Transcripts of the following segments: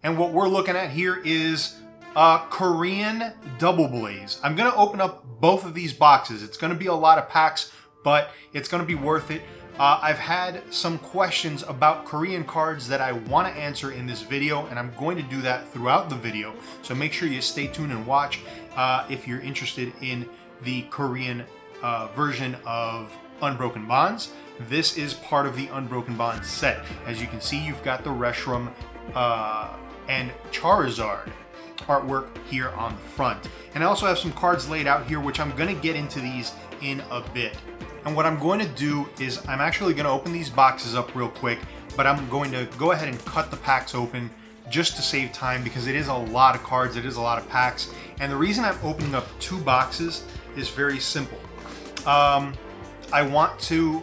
And what we're looking at here is Korean Double Blaze. I'm going to open up both of these boxes. It's going to be a lot of packs, but it's going to be worth it. I've had some questions about Korean cards that I want to answer in this video, and I'm going to do that throughout the video. So make sure you stay tuned and watch if you're interested in the Korean version of Unbroken Bonds. This is part of the Unbroken Bonds set. As you can see, you've got the Reshiram and Charizard artwork here on the front. And I also have some cards laid out here, which I'm going to get into these in a bit. And what I'm going to do is I'm actually going to open these boxes up real quick, but I'm going to go ahead and cut the packs open just to save time, because it is a lot of cards, it is a lot of packs. And the reason I'm opening up 2 boxes is very simple. I want to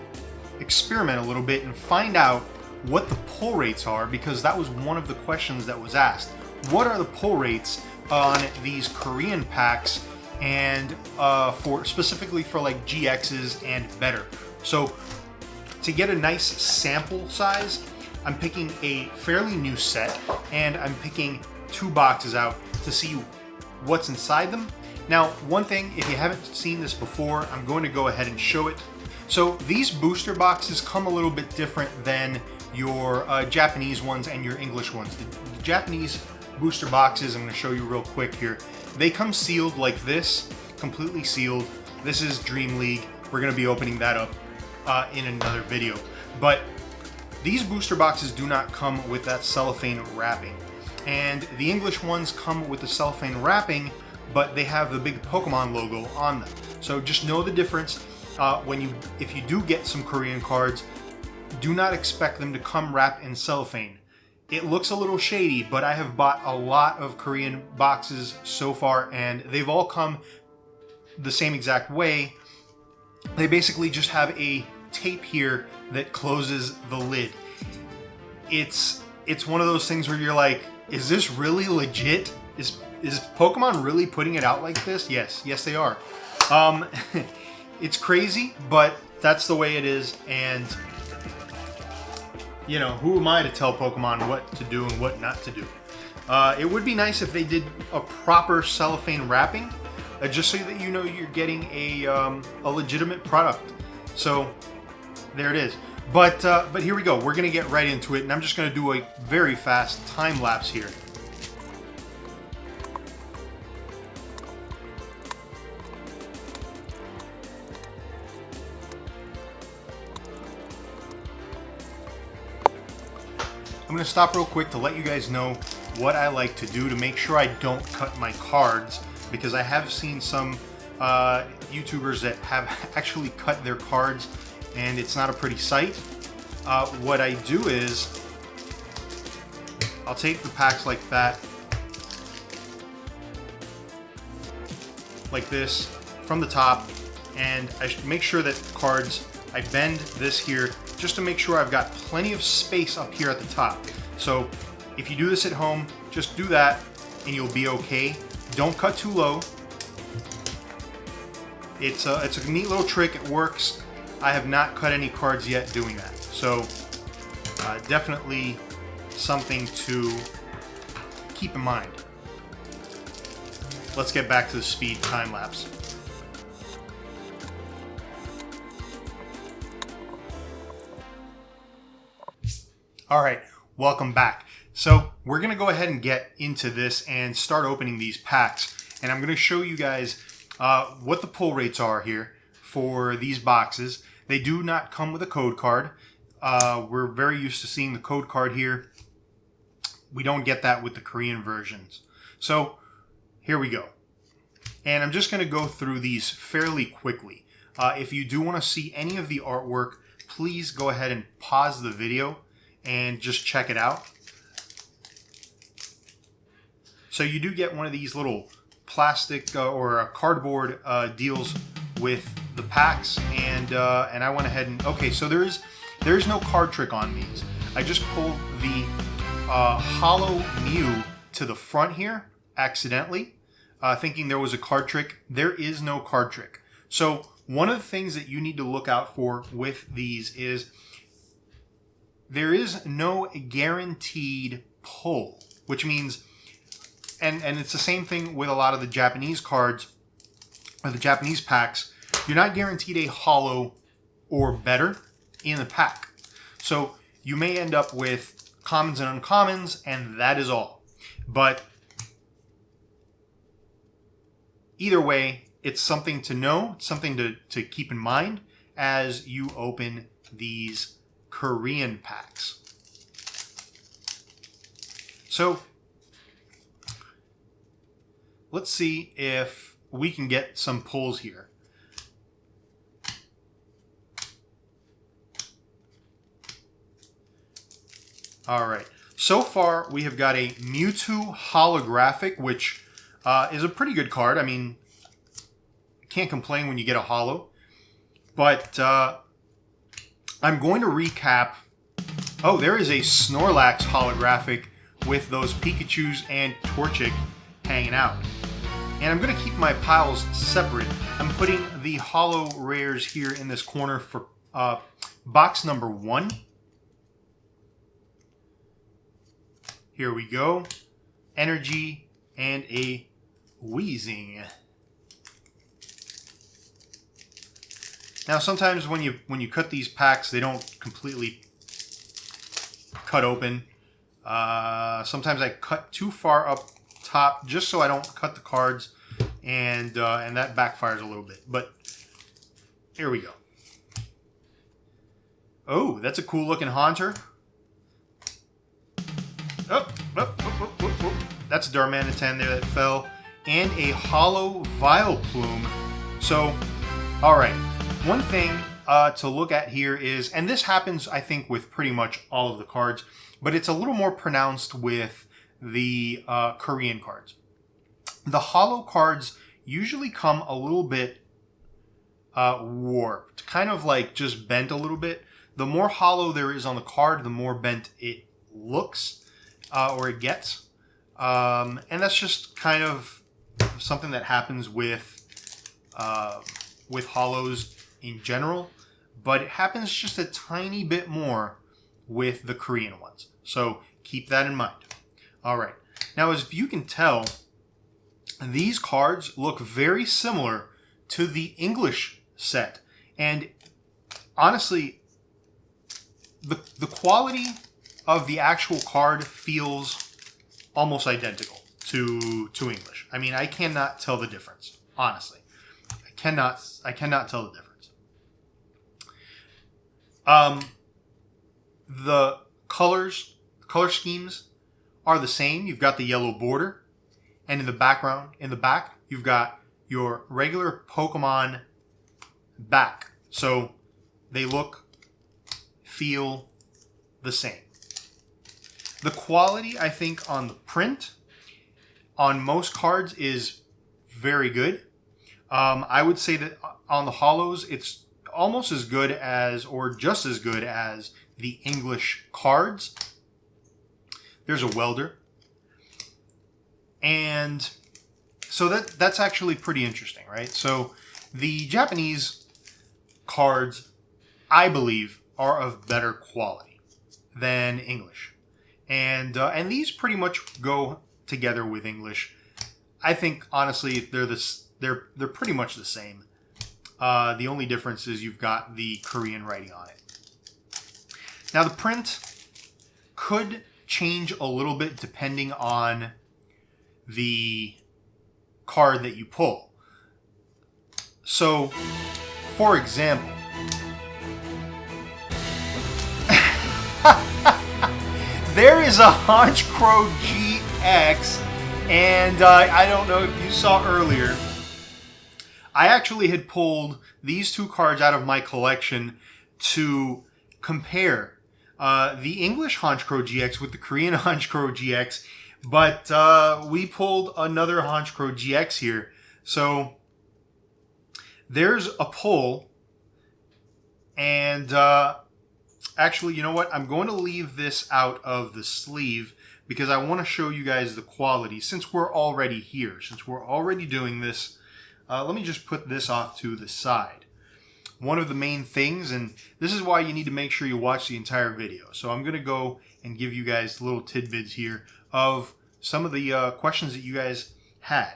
experiment a little bit and find out what the pull rates are, because that was one of the questions that was asked. What are the pull rates on these Korean packs, and specifically for like GXs and better? So to get a nice sample size, I'm picking a fairly new set, and I'm picking 2 boxes out to see what's inside them. Now, one thing, if you haven't seen this before, I'm going to go ahead and show it. So these booster boxes come a little bit different than your Japanese ones and your English ones. The Japanese booster boxes, I'm going to show you real quick here. They come sealed like this, completely sealed. This is Dream League. We're going to be opening that up in another video. But these booster boxes do not come with that cellophane wrapping. And the English ones come with the cellophane wrapping, but they have the big Pokemon logo on them. So just know the difference. If you do get some Korean cards, do not expect them to come wrapped in cellophane. It looks a little shady, but I have bought a lot of Korean boxes so far, and they've all come the same exact way. They basically just have a tape here that closes the lid. It's one of those things where you're like, is this really legit? Is Pokemon really putting it out like this? Yes, they are. It's crazy, but that's the way it is, and you know, who am I to tell Pokemon what to do and what not to do? It would be nice if they did a proper cellophane wrapping, just so that you know you're getting a legitimate product. So there it is. But here we go. We're gonna get right into it, and I'm just gonna do a very fast time lapse here. I'm going to stop real quick to let you guys know what I like to do to make sure I don't cut my cards, because I have seen some YouTubers that have actually cut their cards, and it's not a pretty sight. What I do is I'll take the packs like that, like this, from the top, and I should make sure that cards, I bend this here just to make sure I've got plenty of space up here at the top. So if you do this at home, just do that and you'll be okay. Don't cut too low. It's a neat little trick. It works. I have not cut any cards yet doing that. So definitely something to keep in mind. Let's get back to the speed time lapse. All right, welcome back. So we're gonna go ahead and get into this and start opening these packs. And I'm gonna show you guys what the pull rates are here for these boxes. They do not come with a code card. We're very used to seeing the code card here. We don't get that with the Korean versions. So here we go. And I'm just gonna go through these fairly quickly. If you do wanna see any of the artwork, please go ahead and pause the video and just check it out. So you do get one of these little plastic or cardboard deals with the packs, and I went ahead and so there is no card trick on these. I just pulled the hollow Mew to the front here accidentally, thinking there was a card trick. There is no card trick. So one of the things that you need to look out for with these is there is no guaranteed pull which means, and it's the same thing with a lot of the Japanese cards, or the Japanese packs, you're not guaranteed a holo or better in the pack. So you may end up with commons and uncommons, and that is all. But either way, it's something to know, something to keep in mind as you open these Korean packs. So let's see if we can get some pulls here. All right. So far, we have got a Mewtwo holographic, which is a pretty good card. I mean, can't complain when you get a holo. But I'm going to recap. Oh, there is a Snorlax holographic with those Pikachus and Torchic hanging out. And I'm going to keep my piles separate. I'm putting the holo rares here in this corner for box number 1. Here we go. Energy and a Wheezing. Now sometimes when you cut these packs, they don't completely cut open. Sometimes I cut too far up top just so I don't cut the cards, and that backfires a little bit. But here we go. Oh, that's a cool looking Haunter. That's a Darmanitan there that fell. And a holo Vileplume. So, alright. One thing to look at here is, and this happens, I think, with pretty much all of the cards, but it's a little more pronounced with the Korean cards. The holo cards usually come a little bit warped. Kind of like just bent a little bit. The more holo there is on the card, the more bent it looks. Or it gets. And that's just kind of something that happens with holos in general, but it happens just a tiny bit more with the Korean ones. So keep that in mind. All right. Now, as you can tell, these cards look very similar to the English set. And honestly, the quality of the actual card feels almost identical to English. I mean, I cannot tell the difference, honestly. I cannot tell the difference. The color schemes are the same. You've got the yellow border, and in the background, in the back, you've got your regular Pokemon back. So they look, feel the same. The quality, I think, on the print on most cards is very good. I would say that on the holos, it's almost as good as, or just as good as, the English cards. There's a welder. And so that's actually pretty interesting, right? So the Japanese cards, I believe, are of better quality than English. And these pretty much go together with English. I think honestly they're pretty much the same. The only difference is you've got the Korean writing on it. Now the print could change a little bit depending on the card that you pull. So, for example, there is a Honchkrow GX, and I don't know if you saw earlier, I actually had pulled these two cards out of my collection to compare the English Honchkrow GX with the Korean Honchkrow GX, but we pulled another Honchkrow GX here. So there's a pull, and actually, you know what? I'm going to leave this out of the sleeve because I want to show you guys the quality. Since we're already here, since we're already doing this, let me just put this off to the side. One of the main things, and this is why you need to make sure you watch the entire video. So I'm going to go and give you guys little tidbits here of some of the questions that you guys had.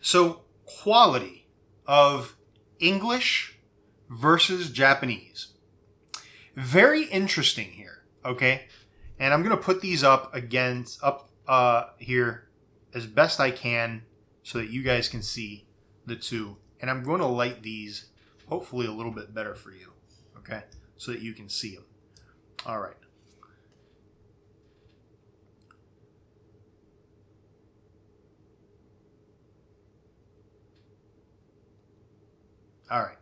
So, quality of English versus Japanese. Very interesting here, okay? And I'm going to put these up here as best I can so that you guys can see the two. And I'm going to light these hopefully a little bit better for you, okay? So that you can see them. All right. All right.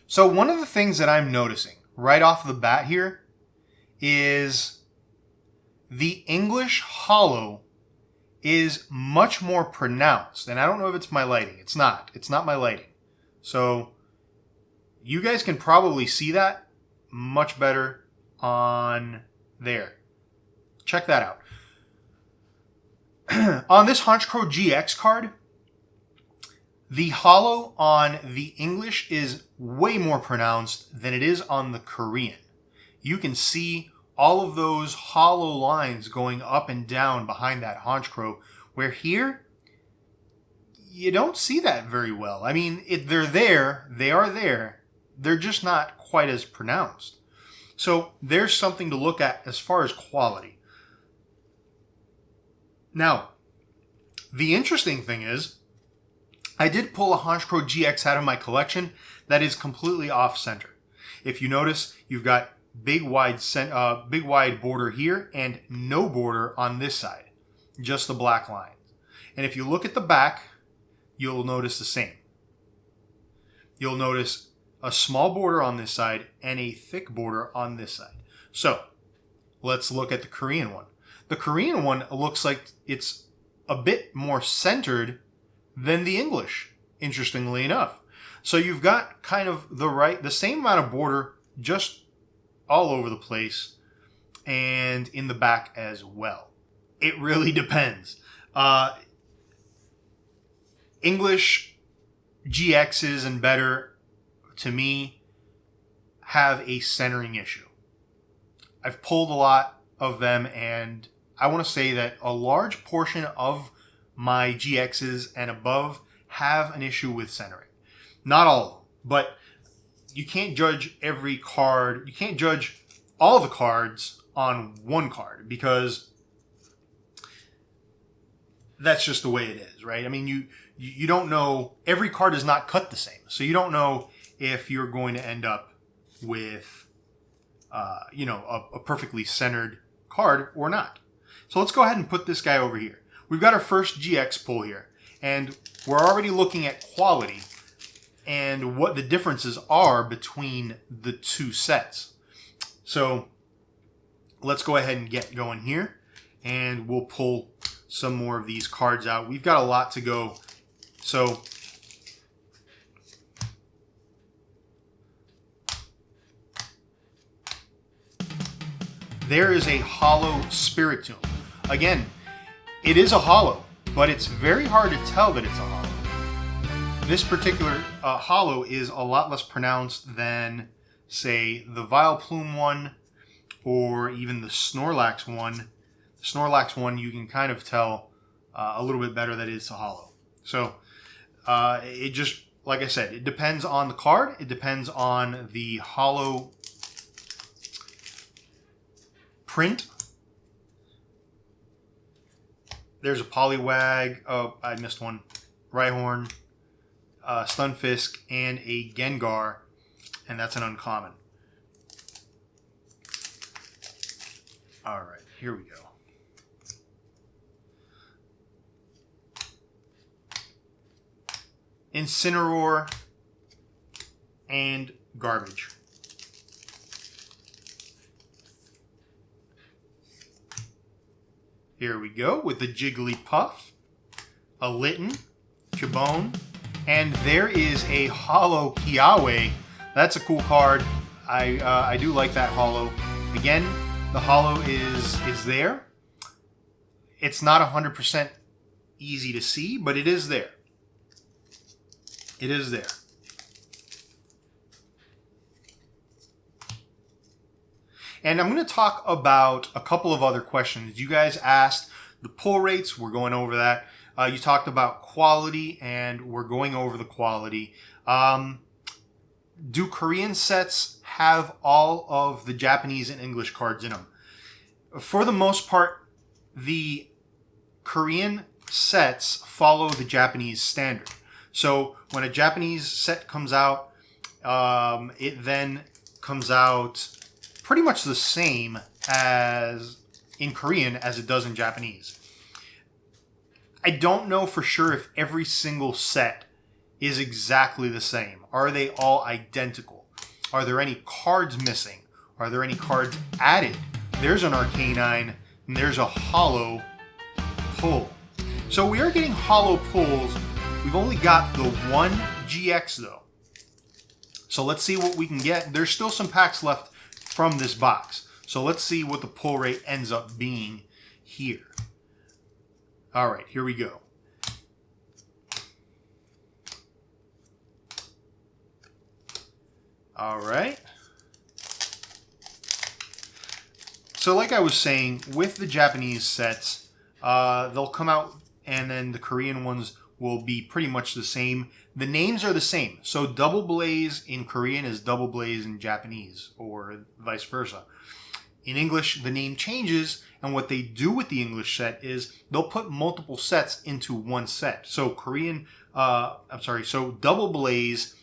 So one of the things that I'm noticing right off the bat here is the English hollow is much more pronounced. And I don't know if it's my lighting. It's not. It's not my lighting. So you guys can probably see that much better on there. Check that out. On this Honchkrow GX card, the hollow on the English is way more pronounced than it is on the Korean. You can see all of those hollow lines going up and down behind that Honchkrow, where here, you don't see that very well. I mean, they're there, they are there, they're just not quite as pronounced. So there's something to look at as far as quality. Now, the interesting thing is, I did pull a Honchkrow GX out of my collection that is completely off-center. If you notice, you've got big wide border here and no border on this side, just the black lines. And if you look at the back, you'll notice the same. You'll notice a small border on this side and a thick border on this side. So let's look at the Korean one. The Korean one looks like it's a bit more centered than the English, interestingly enough. So you've got kind of the same amount of border just all over the place and in the back as well. It really depends. English GXs and better, to me, have a centering issue. I've pulled a lot of them, and I want to say that a large portion of my GXs and above have an issue with centering. Not all of them, but you can't judge every card. You can't judge all the cards on one card because that's just the way it is, right? I mean, you don't know. Every card is not cut the same, so you don't know if you're going to end up with, a perfectly centered card or not. So let's go ahead and put this guy over here. We've got our first GX pull here, and we're already looking at quality and what the differences are between the two sets. So let's go ahead and get going here, and we'll pull some more of these cards out. We've got a lot to go. So there is a hollow Spiritomb. Again, it is a hollow, but it's very hard to tell that it's a hollow. This particular hollow is a lot less pronounced than, say, the Vileplume one or even the Snorlax one. The Snorlax one, you can kind of tell a little bit better that it's a hollow. So it just, like I said, it depends on the card. It depends on the hollow print. There's a Poliwag. Oh, I missed one. Rhyhorn, Stunfisk, and a Gengar, and that's an uncommon. All right, here we go. Incineroar and Garbage. Here we go with the Jigglypuff, a Litten, Chabone, and there is a hollow Kiawe. That's a cool card. I do like that hollow. Again, the hollow is there. It's not 100% easy to see, but it is there. It is there. And I'm going to talk about a couple of other questions. You guys asked the pull rates, we're going over that. You talked about quality, and we're going over the quality. Do Korean sets have all of the Japanese and English cards in them? For the most part, the Korean sets follow the Japanese standard. So when a Japanese set comes out, it then comes out pretty much the same as in Korean as it does in Japanese. I don't know for sure if every single set is exactly the same. Are they all identical? Are there any cards missing? Are there any cards added? There's an Arcanine, and there's a hollow pull. So we are getting hollow pulls. We've only got the one GX though. So let's see what we can get. There's still some packs left from this box. So let's see what the pull rate ends up being here. All right, here we go. All right. So like I was saying, with the Japanese sets, they'll come out and then the Korean ones will be pretty much the same. The names are the same. So Double Blaze in Korean is Double Blaze in Japanese, or vice versa. In English, the name changes, and what they do with the English set is they'll put multiple sets into one set. So so Double Blaze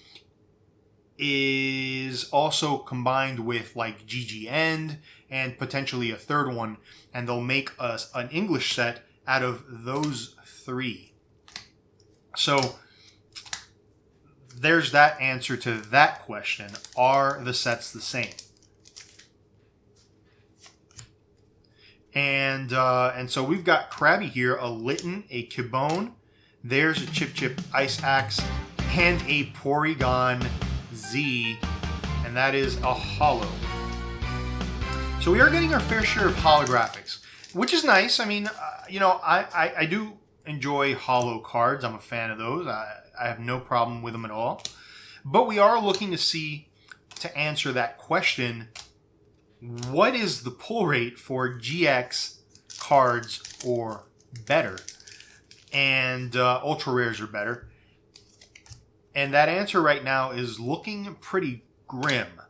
is also combined with like GG End and potentially a third one, and they'll make an English set out of those three. So there's that answer to that question. Are the sets the same? And so we've got Krabby here, a Litten, a Kibone. There's a Chip Chip Ice Axe, and a Porygon Z, and that is a holo. So we are getting our fair share of holographics, which is nice. I mean, I do enjoy holo cards. I'm a fan of those. I have no problem with them at all. But we are looking to answer that question, what is the pull rate for GX cards or better? And ultra rares are better. And that answer right now is looking pretty grim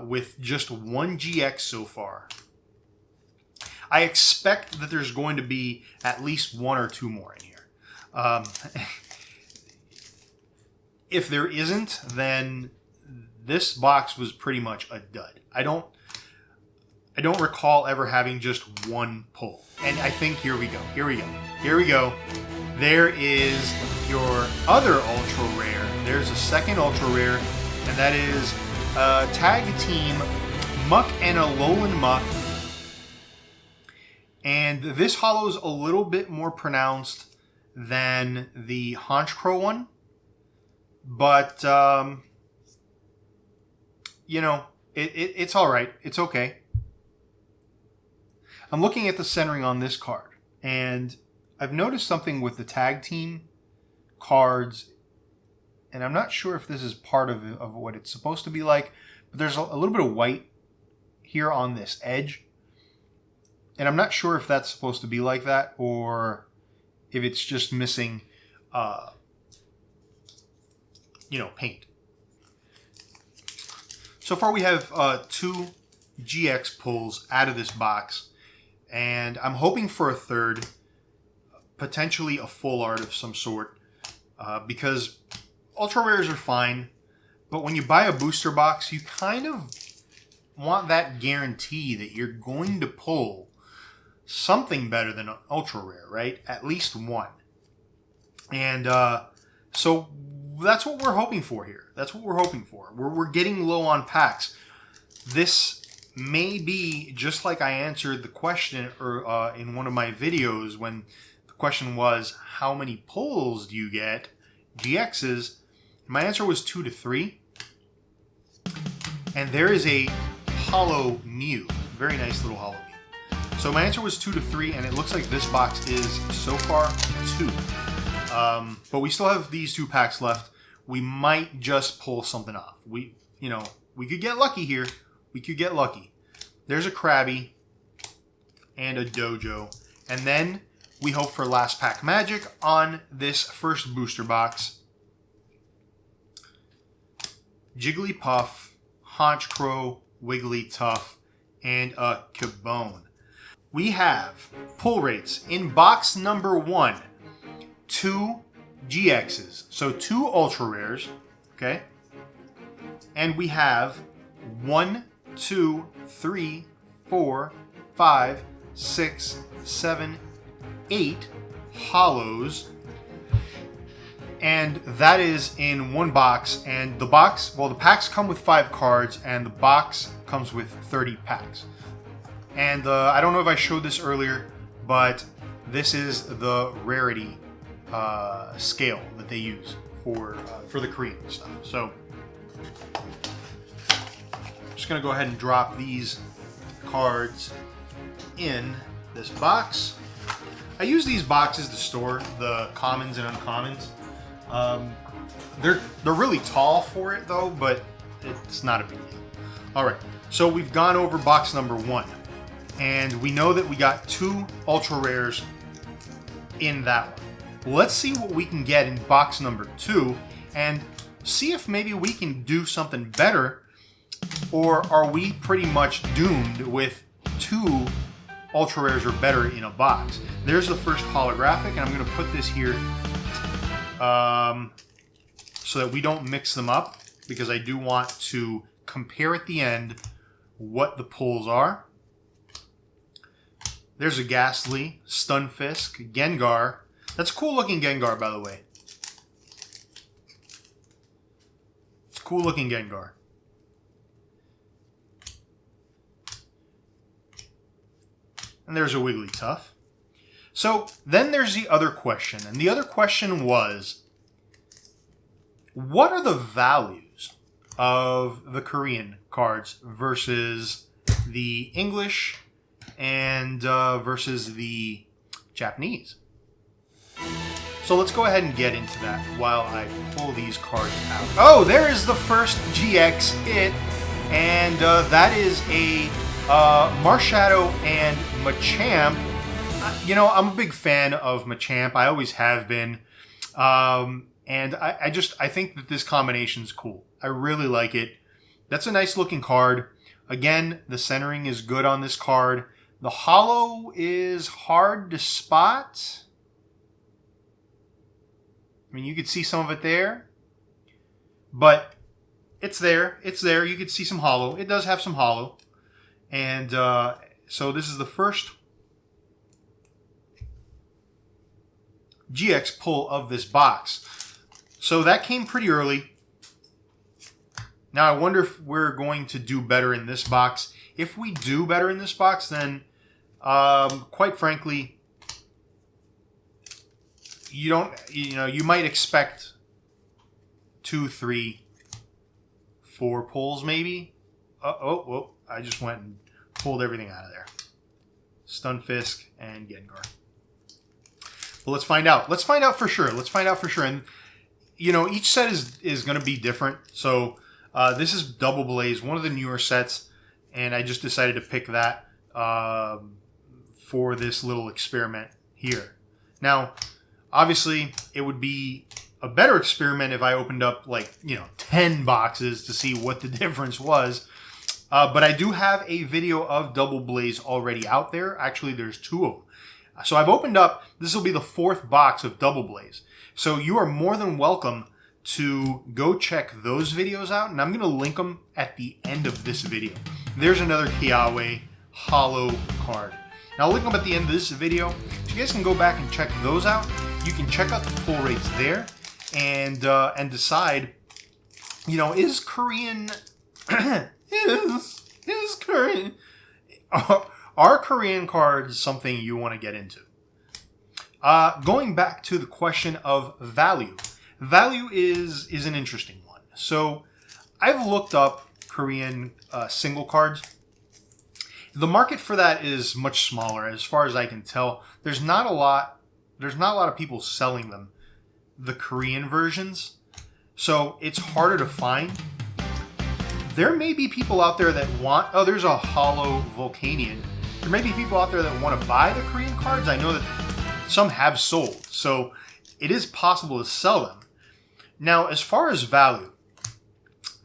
with just one GX so far. I expect that there's going to be at least one or two more in here. If there isn't, then this box was pretty much a dud. I don't recall ever having just one pull. And I think here we go. There is your other ultra rare. There's a second ultra rare, and that is Tag Team Muck and Alolan Muck. And this holo's a little bit more pronounced than the Honchkrow one. But, it's all right. It's okay. I'm looking at the centering on this card, and I've noticed something with the tag team cards, and I'm not sure if this is part of what it's supposed to be like, but there's a little bit of white here on this edge, and I'm not sure if that's supposed to be like that or if it's just missing, paint. So far we have two GX pulls out of this box, and I'm hoping for a third, potentially a full art of some sort, because ultra rares are fine, but when you buy a booster box, you kind of want that guarantee that you're going to pull something better than an ultra rare, right? At least one. And so that's what we're hoping for here. That's what we're hoping for. We're getting low on packs. This may be just like I answered the question in one of my videos when the question was, how many pulls do you get? GXs. My answer was 2 to 3. And there is a holo Mew. Very nice little holo Mew. So my answer was 2 to 3, and it looks like this box is so far 2. But we still have these 2 packs left. We might just pull something off. We could get lucky here. We could get lucky. There's a Krabby and a Dojo. And then we hope for last pack magic on this first booster box. Jigglypuff, Honchkrow, Wigglytuff, and a Cubone. We have pull rates in box number 1. 2 GXs, so 2 ultra rares, okay? And we have 1, 2, 3, 4, 5, 6, 7, 8 holos. And that is in one box. And the box, well, the packs come with 5 cards, and the box comes with 30 packs. And I don't know if I showed this earlier, but this is the rarity scale that they use for the Korean stuff. So I'm just gonna go ahead and drop these cards in this box. I use these boxes to store the commons and uncommons. They're really tall for it though, but it's not a big deal. All right, so we've gone over box number 1, and we know that we got 2 ultra rares in that one. Let's see what we can get in box number 2 and see if maybe we can do something better, or are we pretty much doomed with 2 ultra rares or better in a box. There's the first holographic, and I'm going to put this here so that we don't mix them up, because I do want to compare at the end what the pulls are. There's a Ghastly, Stunfisk, Gengar. That's a cool looking Gengar, by the way. It's a cool looking Gengar. And there's a Wigglytuff. So then there's the other question. And the other question was, what are the values of the Korean cards versus the English and versus the Japanese? So let's go ahead and get into that while I pull these cards out. Oh, there is the first GX hit. And that is a Marshadow and Machamp. You know, I'm a big fan of Machamp. I always have been. And I think that this combination is cool. I really like it. That's a nice looking card. Again, the centering is good on this card. The holo is hard to spot. I mean, you could see some of it there. But it's there. It's there. You could see some holo. It does have some holo. And so this is the first GX pull of this box. So that came pretty early. Now I wonder if we're going to do better in this box. If we do better in this box, then quite frankly, you might expect 2, 3, 4 pulls maybe. Oh, I just went and pulled everything out of there. Stunfisk and Gengar. Well, let's find out. Let's find out for sure. And, you know, each set is going to be different. So this is Double Blaze, one of the newer sets. And I just decided to pick that for this little experiment here. Now, obviously, it would be a better experiment if I opened up, 10 boxes to see what the difference was. But I do have a video of Double Blaze already out there. Actually, there's 2 of them. So I've opened up, this will be the 4th box of Double Blaze. So you are more than welcome to go check those videos out, and I'm going to link them at the end of this video. There's another Kiawe holo card. And I'll link them at the end of this video, so you guys can go back and check those out. You can check out the pull rates there, and decide, is Korean... is Korean... Are Korean cards something you want to get into? Going back to the question of value. Value is an interesting one. So I've looked up Korean single cards. The market for that is much smaller, as far as I can tell. There's not a lot of people selling them, the Korean versions. So it's harder to find. There may be people out there that want... Oh, there's a holo Volcanion. there may be people out there that want to buy the Korean cards. I know that some have sold, so it is possible to sell them. Now, as far as value,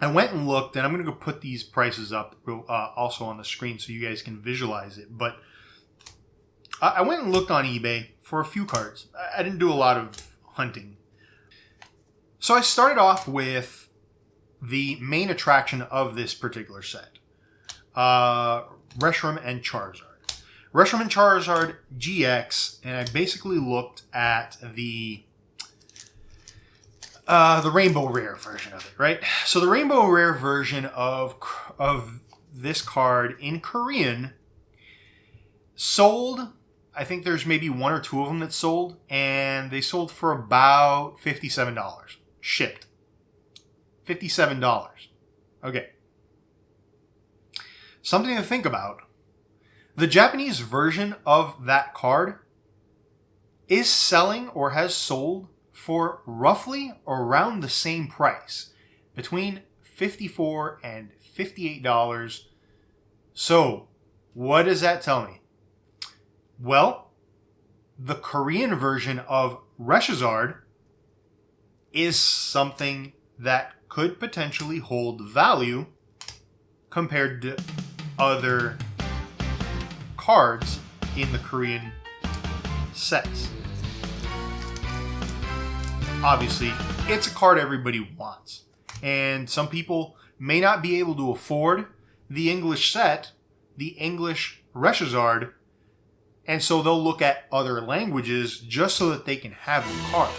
I went and looked, and I'm going to go put these prices up also on the screen so you guys can visualize it. But I went and looked on eBay for a few cards. I didn't do a lot of hunting. So I started off with the main attraction of this particular set. Reshiram and Charizard. Reshiram and Charizard GX, and I basically looked at the Rainbow Rare version of it, right? So the Rainbow Rare version of this card in Korean sold. I think there's maybe one or two of them that sold, and they sold for about $57. Shipped. $57. Okay. Something to think about. The Japanese version of that card is selling or has sold for roughly around the same price, between $54 and $58. So, what does that tell me? Well, the Korean version of Reshizard is something that could potentially hold value compared to other cards in the Korean sets. Obviously, it's a card everybody wants, and some people may not be able to afford the English set, the English Reshizard, and so they'll look at other languages just so that they can have the card.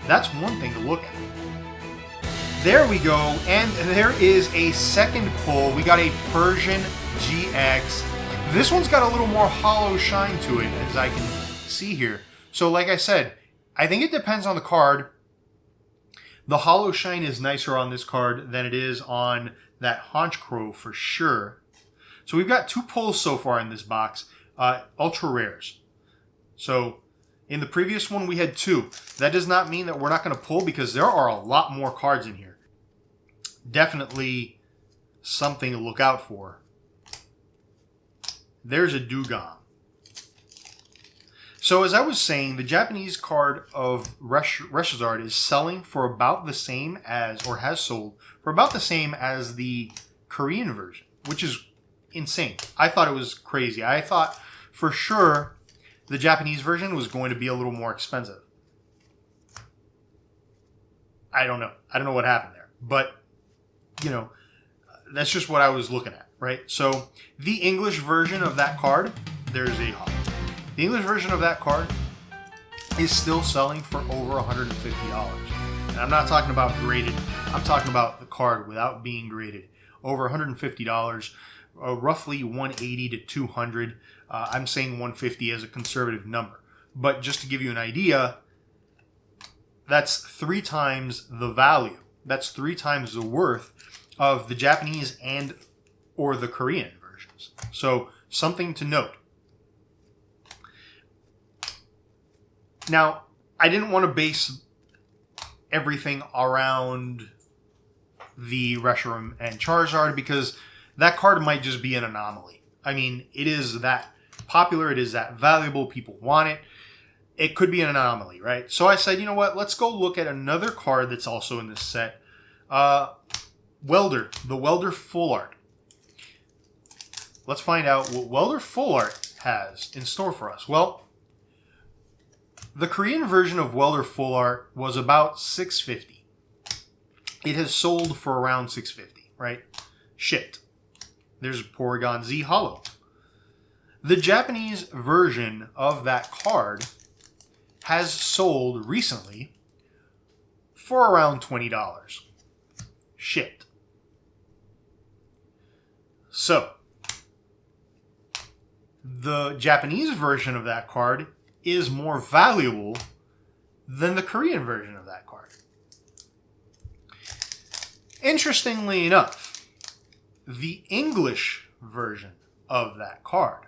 That's one thing to look at. There we go, and there is a second pull. We got a Persian GX. This one's got a little more hollow shine to it, as I can see here. So like I said, I think it depends on the card. The hollow shine is nicer on this card than it is on that Haunch Crow for sure. So we've got two pulls so far in this box, ultra rares. So in the previous one we had two. That does not mean that we're not going to pull, because there are a lot more cards in here. Definitely something to look out for. There's a Dugong. So as I was saying, the Japanese card of Reshizard is selling for about the same as, or has sold for about the same as the Korean version, which is insane. I thought it was crazy. I thought for sure the Japanese version was going to be a little more expensive. I don't know. I don't know what happened there. But, you know, that's just what I was looking at, right? So the English version of that card, there's a hop. The English version of that card is still selling for over $150. And I'm not talking about graded. I'm talking about the card without being graded. Over $150, roughly $180 to $200. I'm saying $150 as a conservative number. But just to give you an idea, that's 3 times the value. That's 3 times the worth of the Japanese and or the Korean versions. So something to note. Now, I didn't want to base everything around the Reshiram and Charizard, because that card might just be an anomaly. I mean, it is that popular, it is that valuable, people want it. It could be an anomaly, right? So I said, you know what, let's go look at another card that's also in this set. Welder, the Welder Full Art. Let's find out what Welder Full Art has in store for us. Well, the Korean version of Welder Full Art was about $650. It has sold for around $650, right? Shipped. There's Porygon Z Hollow. The Japanese version of that card has sold recently for around $20. Shipped. So, the Japanese version of that card is more valuable than the Korean version of that card. Interestingly enough, the English version of that card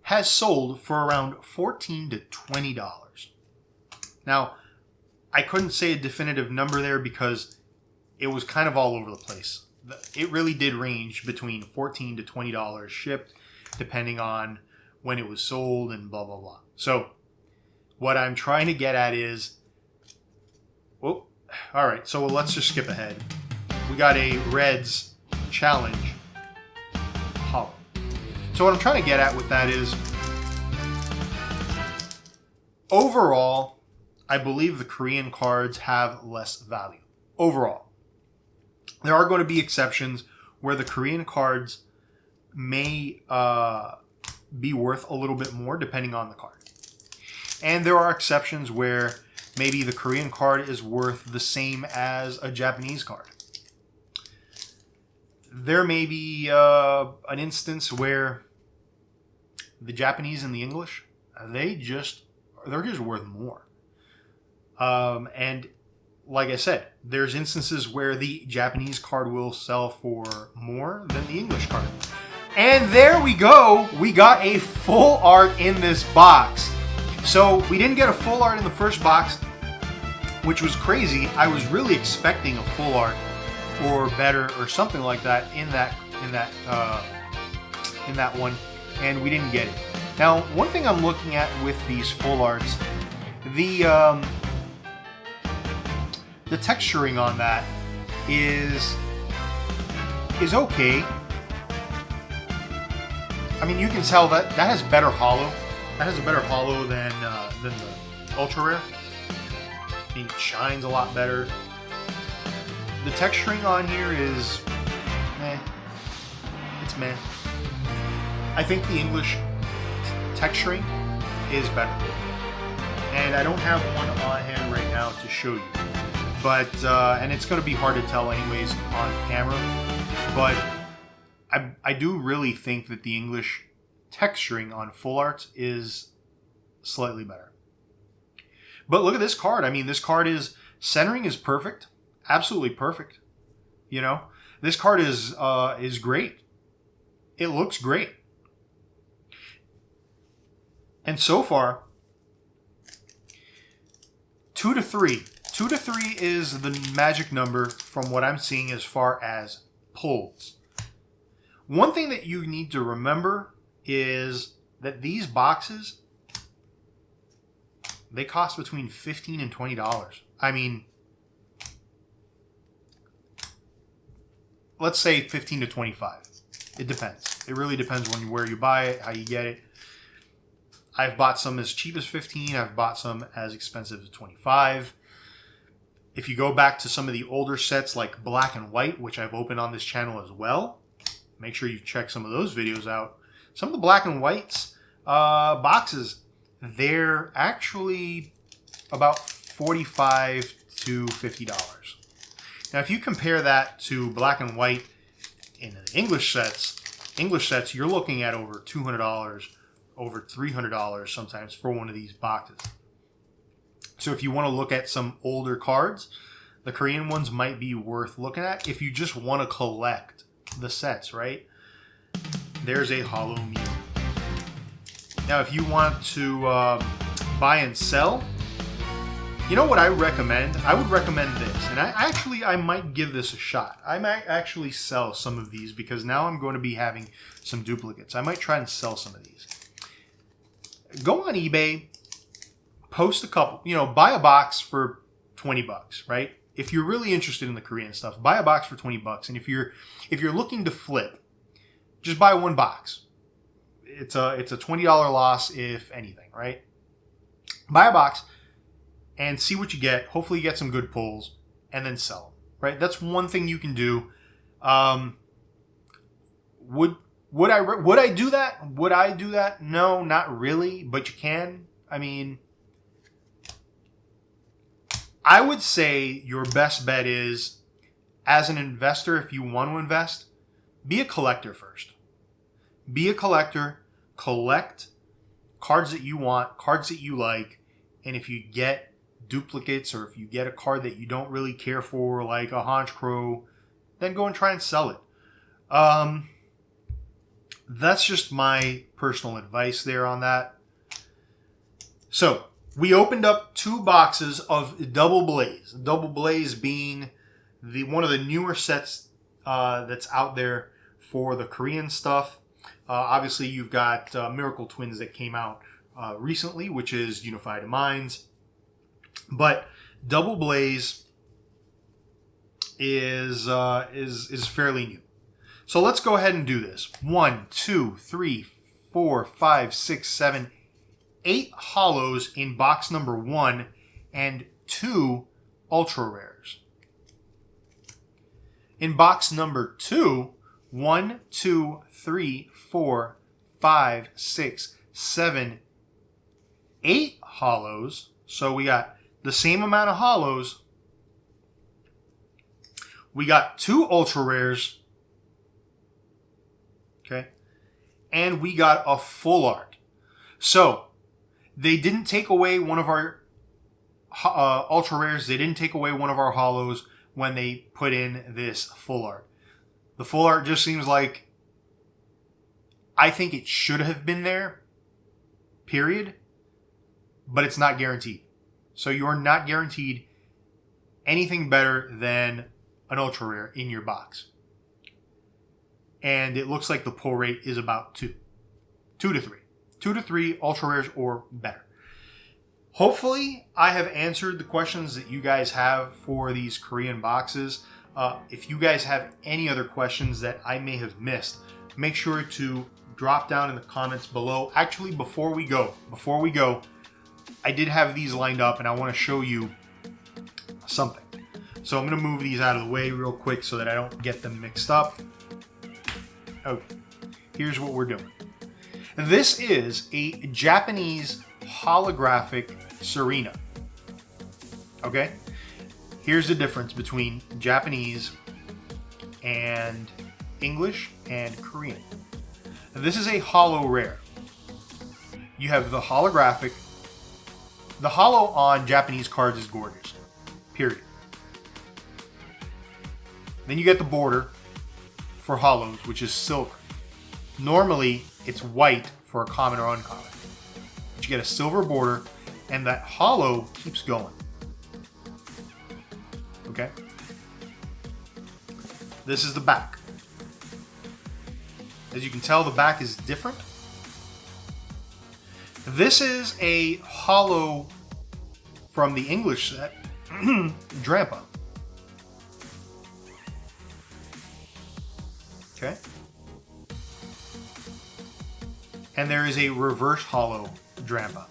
has sold for around $14 to $20. Now, I couldn't say a definitive number there because it was kind of all over the place. it really did range between $14 to $20 shipped, depending on when it was sold and blah, blah, blah. So what I'm trying to get at is, well, all right, so let's just skip ahead. We got a Reds Challenge Hollow. So what I'm trying to get at with that is, overall, I believe the Korean cards have less value. Overall. There are going to be exceptions where the Korean cards may be worth a little bit more depending on the card. And there are exceptions where maybe the Korean card is worth the same as a Japanese card. There may be an instance where the Japanese and the English, they're just worth more. And like I said, there's instances where the Japanese card will sell for more than the English card. And there we go. We got a full art in this box. So we didn't get a full art in the first box, which was crazy. I was really expecting a full art or better or something like that in that one, and we didn't get it. Now, one thing I'm looking at with these full arts, the texturing on that is okay. I mean, you can tell that has better hollow. That has a better hollow than the ultra rare. I mean, it shines a lot better. The texturing on here is meh. It's meh. I think the English texturing is better. And I don't have one on hand right now to show you. But, and it's going to be hard to tell anyways on camera. But I do really think that the English texturing on full arts is slightly better. But look at this card. I mean, this card centering is perfect. Absolutely perfect. You know, this card is great. It looks great. And so far, 2 to 3. 2 to 3 is the magic number from what I'm seeing as far as pulls. One thing that you need to remember is that these boxes, they cost between $15 and $20. I mean, let's say 15 to 25. It depends. It really depends on where you buy it, how you get it. I've bought some as cheap as 15. I've bought some as expensive as 25. If you go back to some of the older sets like Black and White, which I've opened on this channel as well, make sure you check some of those videos out. Some of the Black and Whites boxes, they're actually about $45 to $50. Now, if you compare that to Black and White in the English sets, you're looking at over $200, over $300 sometimes for one of these boxes. So if you want to look at some older cards, the Korean ones might be worth looking at if you just want to collect the sets, right? There's a Hollow Mew. Now, if you want to buy and sell, you know what I recommend? I would recommend this. And I might give this a shot. I might actually sell some of these because now I'm going to be having some duplicates. I might try and sell some of these. Go on eBay, post a couple, buy a box for $20, right? If you're really interested in the Korean stuff, buy a box for $20. And if you're looking to flip, just buy one box. It's a $20 loss, if anything, right? Buy a box and see what you get. Hopefully you get some good pulls and then sell them, right? That's one thing you can do. Would I do that? Would I do that? No, not really, but you can. I mean, I would say your best bet is, as an investor, if you want to invest, be a collector first. Be a collector. Collect cards that you want, cards that you like, and if you get duplicates or if you get a card that you don't really care for, like a Honchkrow, then go and try and sell it. That's just my personal advice there on that. So, we opened up 2 boxes of Double Blaze. Double Blaze being one of the newer sets that's out there for the Korean stuff. Obviously, you've got Miracle Twins that came out recently, which is Unified Minds. But Double Blaze is fairly new. So let's go ahead and do this. 1, 2, 3, 4, 5, 6, 7, 8 holos in box number 1 and 2 ultra rares. In box number 2, 1, 2, 3, 4, 5, 6, 7, 8 holos. So we got the same amount of holos. We got 2 ultra rares. Okay. And we got a full art. So they didn't take away one of our ultra rares. They didn't take away one of our holos when they put in this full art. The full art just seems like, I think it should have been there, period, but it's not guaranteed. So you're not guaranteed anything better than an ultra rare in your box. And it looks like the pull rate is about 2 to 3. 2 to 3 ultra rares or better. Hopefully, I have answered the questions that you guys have for these Korean boxes. If you guys have any other questions that I may have missed, make sure to drop down in the comments below. Actually, before we go, I did have these lined up and I want to show you something. So I'm going to move these out of the way real quick so that I don't get them mixed up. Okay, here's what we're doing. This is a Japanese holographic Serena. Okay? Here's the difference between Japanese and English and Korean. This is a holo rare. You have the holographic. The holo on Japanese cards is gorgeous. Period. Then you get the border for holos, which is silver. Normally, it's white for a common or uncommon. But you get a silver border, and that holo keeps going. Okay? This is the back. As you can tell, the back is different. This is a holo from the English set, Drampa. Okay? And there is a reverse holo Drampa.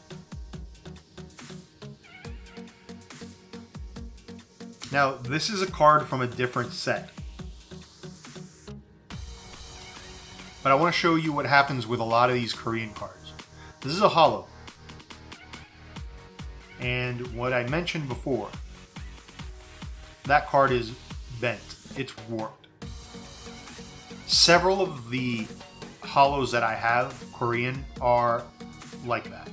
Now, this is a card from a different set. But I want to show you what happens with a lot of these Korean cards. This is a holo. And what I mentioned before, that card is bent. It's warped. Several of the holos that I have, Korean, are like that.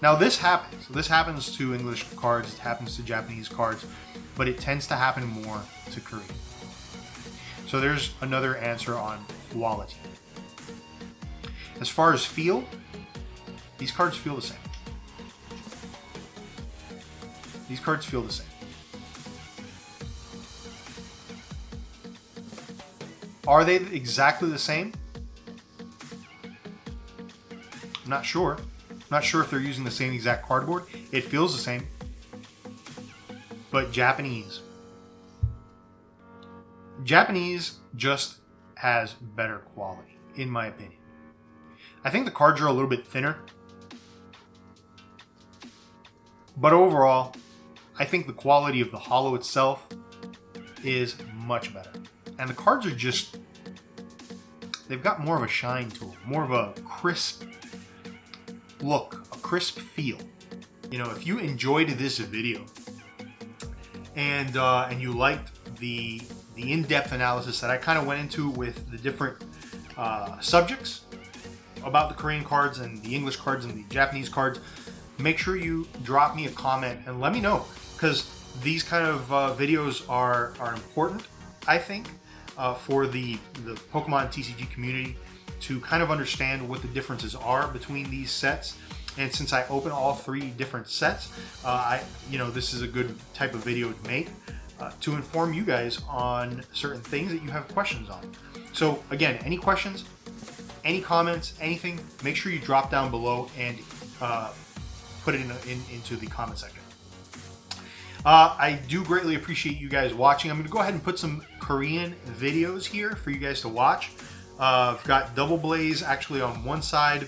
Now this happens. This happens to English cards, it happens to Japanese cards, but it tends to happen more to Korean. So there's another answer on quality. As far as feel, these cards feel the same. These cards feel the same. Are they exactly the same? I'm not sure. I'm not sure if they're using the same exact cardboard. It feels the same. But Japanese just has better quality, in my opinion. I think the cards are a little bit thinner. But overall, I think the quality of the holo itself is much better. And the cards are just, they've got more of a shine to them, more of a crisp look, a crisp feel. You know, if you enjoyed this video and you liked the in-depth analysis that I kind of went into with the different subjects about the Korean cards and the English cards and the Japanese cards, make sure you drop me a comment and let me know, because these kind of videos are important, I think, for the Pokemon TCG community to kind of understand what the differences are between these sets. And since I open all 3 different sets, this is a good type of video to make. to inform you guys on certain things that you have questions on. So again, any questions, any comments, anything, make sure you drop down below and put it into the comment section. I do greatly appreciate you guys watching. I'm going to go ahead and put some Korean videos here for you guys to watch. I've got double blaze actually on one side,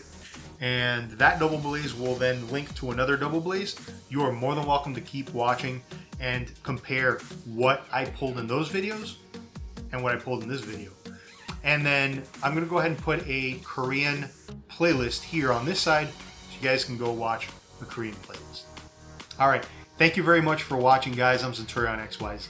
and that double blaze will then link to another double blaze. You are more than welcome to keep watching and compare what I pulled in those videos and what I pulled in this video. And then I'm going to go ahead and put a Korean playlist here on this side so you guys can go watch the Korean playlist. All right. Thank you very much for watching, guys. I'm Centurion XYZ.